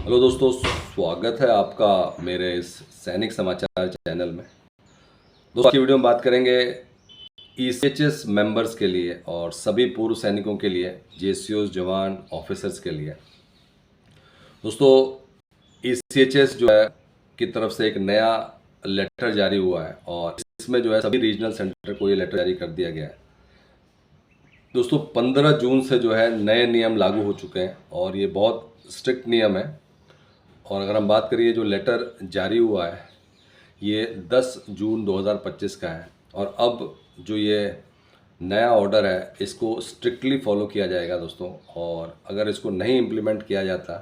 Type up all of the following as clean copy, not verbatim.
Hello दोस्तों, स्वागत है आपका मेरे इस सैनिक समाचार चैनल में। दोस्तों, आज की वीडियो में बात करेंगे ईसीएचएस मेंबर्स के लिए और सभी पूर्व सैनिकों के लिए, जेसीओस, जवान, ऑफिसर्स के लिए। दोस्तों, ईसीएचएस जो है की तरफ से एक नया लेटर जारी हुआ है और इसमें जो है सभी रीजनल सेंटर को ये लेटर जारी कर दिया गया है। दोस्तों, 15 जून से जो है नए नियम लागू हो चुके हैं और ये बहुत स्ट्रिक्ट नियम है। और अगर हम बात करिए, जो लेटर जारी हुआ है ये 10 जून 2025 का है और अब जो ये नया ऑर्डर है इसको स्ट्रिक्टली फॉलो किया जाएगा दोस्तों। और अगर इसको नहीं इम्प्लीमेंट किया जाता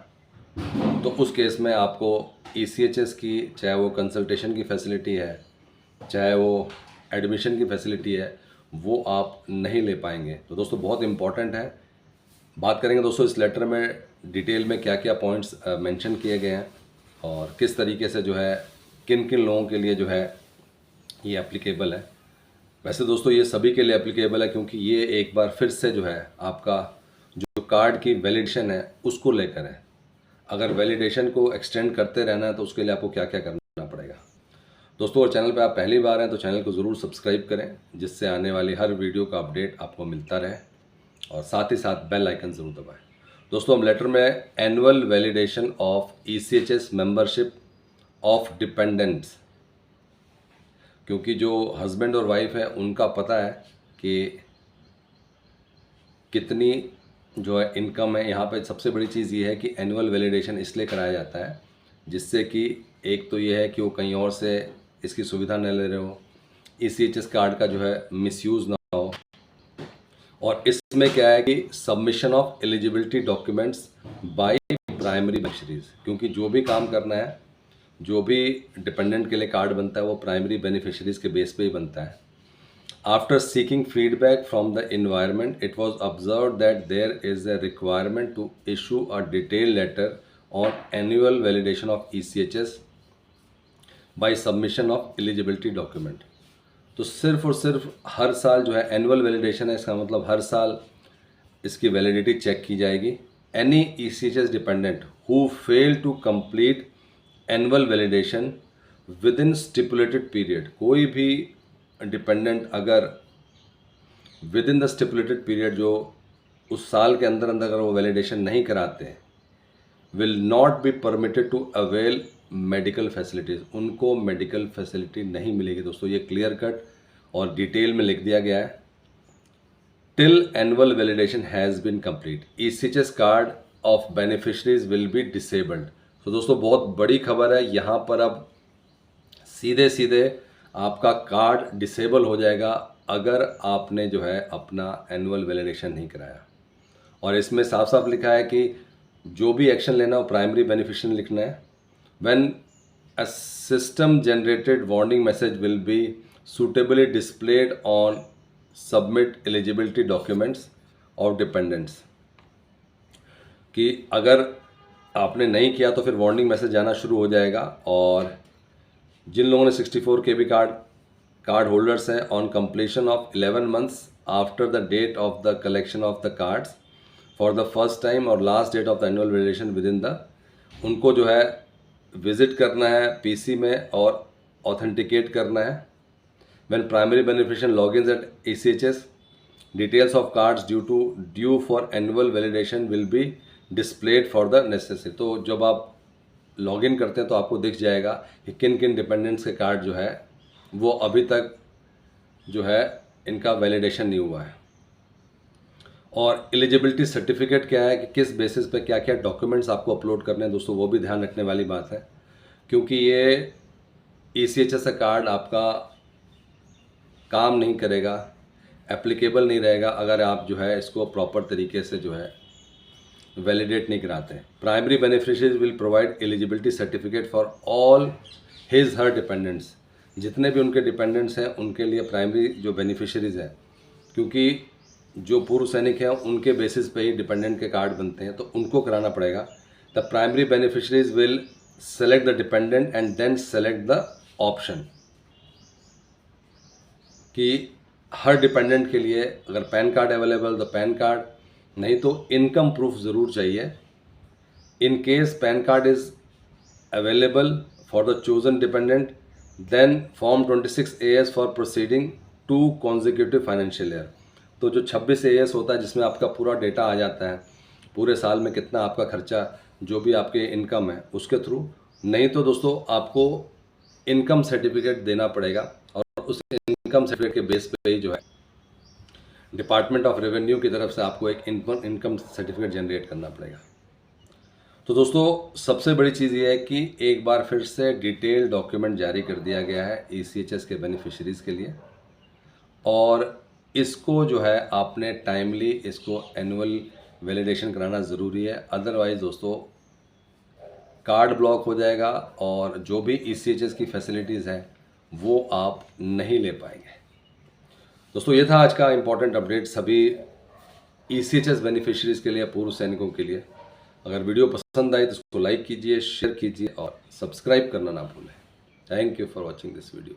तो उस केस में आपको ईसीएचएस की, चाहे वो कंसल्टेशन की फैसिलिटी है, चाहे वो एडमिशन की फैसिलिटी है, वो आप नहीं ले पाएंगे। तो दोस्तों, बहुत इम्पॉर्टेंट है। बात करेंगे दोस्तों इस लेटर में डिटेल में क्या क्या पॉइंट्स मेंशन किए गए हैं और किस तरीके से जो है किन किन लोगों के लिए जो है ये एप्लीकेबल है। वैसे दोस्तों ये सभी के लिए एप्लीकेबल है, क्योंकि ये एक बार फिर से जो है आपका जो कार्ड की वैलिडेशन है उसको लेकर है। अगर वैलिडेशन को एक्सटेंड करते रहना है तो उसके लिए आपको क्या क्या करना पड़ेगा। दोस्तों, और चैनल पर आप पहली बार हैं तो चैनल को ज़रूर सब्सक्राइब करें, जिससे आने वाली हर वीडियो का अपडेट आपको मिलता रहे और साथ ही साथ बेल आइकन ज़रूर दबाएं। दोस्तों, हम लेटर में annual validation of ECHS membership of dependents, क्योंकि जो हस्बैंड और वाइफ है उनका पता है कि कितनी जो है इनकम है। यहाँ पे सबसे बड़ी चीज़ ये है कि एनुअल वैलिडेशन इसलिए कराया जाता है जिससे कि एक तो ये है कि वो कहीं और से इसकी सुविधा न ले रहे हो, ईसीएचएस कार्ड का जो है मिसयूज़ ना हो। और इसमें क्या है कि submission of eligibility documents by primary beneficiaries, क्योंकि जो भी काम करना है, जो भी डिपेंडेंट के लिए कार्ड बनता है वो प्राइमरी बेनिफिशरीज के बेस पे ही बनता है। After seeking feedback from the environment, it was observe that there is a requirement to issue a detail letter on annual validation of ECHS by submission of eligibility document. तो सिर्फ और सिर्फ हर साल जो है एनुअल वैलिडेशन है, इसका मतलब हर साल इसकी वैलिडिटी चेक की जाएगी। Any ECHS dependent who fail to complete annual validation within stipulated period, कोई भी डिपेंडेंट अगर within the stipulated period, जो उस साल के अंदर अंदर अगर वो वैलिडेशन नहीं कराते, will not be permitted to avail medical facilities, उनको मेडिकल फैसिलिटी नहीं मिलेगी। दोस्तों, ये क्लियर कट और डिटेल में लिख दिया गया है। Till annual validation has been complete, ECHS card of beneficiaries will be disabled. तो दोस्तों, बहुत बड़ी खबर है। यहाँ पर अब सीधे सीधे आपका कार्ड डिसेबल हो जाएगा अगर आपने जो है अपना एनुअल वैलिडेशन नहीं कराया। और इसमें साफ साफ लिखा है कि जो भी एक्शन लेना हो प्राइमरी बेनिफिशियरी लिखना है। When a system generated warning message will be suitably displayed on submit eligibility documents of dependents, कि अगर आपने नहीं किया तो फिर वार्निंग मैसेज आना शुरू हो जाएगा। और जिन लोगों ने 64 KB कार्ड होल्डर्स हैं, on completion of 11 months after the date of the collection of the cards for the first time और last date of the annual validation within the, उनको जो है विजिट करना है पीसी में और authenticate करना है। When primary beneficiary logins at ECHS, details of cards due for annual validation will be displayed for the necessary। तो जब आप लॉगिन करते हैं तो आपको दिख जाएगा कि किन किन डिपेंडेंट्स के कार्ड जो है वो अभी तक जो है इनका वैलिडेशन नहीं हुआ है। और एलिजिबिलिटी सर्टिफिकेट क्या है, कि किस बेसिस पे क्या क्या डॉक्यूमेंट्स आपको अपलोड करने हैं। दोस्तों, वो भी ध्यान रखने वाली बात है, क्योंकि ये ECHS का कार्ड आपका काम नहीं करेगा, एप्लीकेबल नहीं रहेगा अगर आप जो है इसको प्रॉपर तरीके से जो है वैलिडेट नहीं कराते हैं। Primary beneficiaries will provide eligibility certificate for all his her dependents, जितने भी उनके डिपेंडेंट्स हैं उनके लिए प्राइमरी जो बेनिफिशरीज हैं, क्योंकि जो पूर्व सैनिक हैं उनके बेसिस पे ही डिपेंडेंट के कार्ड बनते हैं तो उनको कराना पड़ेगा। The primary beneficiaries will select the dependent and then select the option, कि हर डिपेंडेंट के लिए अगर पैन कार्ड अवेलेबल तो पैन कार्ड, नहीं तो इनकम प्रूफ ज़रूर चाहिए। In case PAN card is available for the chosen dependent, then Form 26AS for proceeding 2 consecutive financial year। तो जो 26AS होता है जिसमें आपका पूरा डेटा आ जाता है, पूरे साल में कितना आपका खर्चा, जो भी आपके इनकम है उसके थ्रू। नहीं तो दोस्तों आपको इनकम सर्टिफिकेट देना पड़ेगा, और उस इनकम सर्टिफिकेट के बेस पे ही जो है डिपार्टमेंट ऑफ रेवेन्यू की तरफ से आपको एक इनकम सर्टिफिकेट जनरेट करना पड़ेगा। तो दोस्तों सबसे बड़ी चीज़ ये है कि एक बार फिर से डिटेल डॉक्यूमेंट जारी कर दिया गया है ECHS के बेनिफिशरीज़ के लिए, और इसको जो है आपने टाइमली इसको एनुअल वैलिडेशन कराना ज़रूरी है। अदरवाइज़ दोस्तों कार्ड ब्लॉक हो जाएगा और जो भी ECHS की फैसिलिटीज़ हैं वो आप नहीं ले पाएंगे। दोस्तों ये था आज का इम्पॉर्टेंट अपडेट सभी ECHS बेनिफिशरीज़ के लिए, पूर्व सैनिकों के लिए। अगर वीडियो पसंद आई तो इसको लाइक कीजिए, शेयर कीजिए और सब्सक्राइब करना ना भूलें। Thank you for watching this video.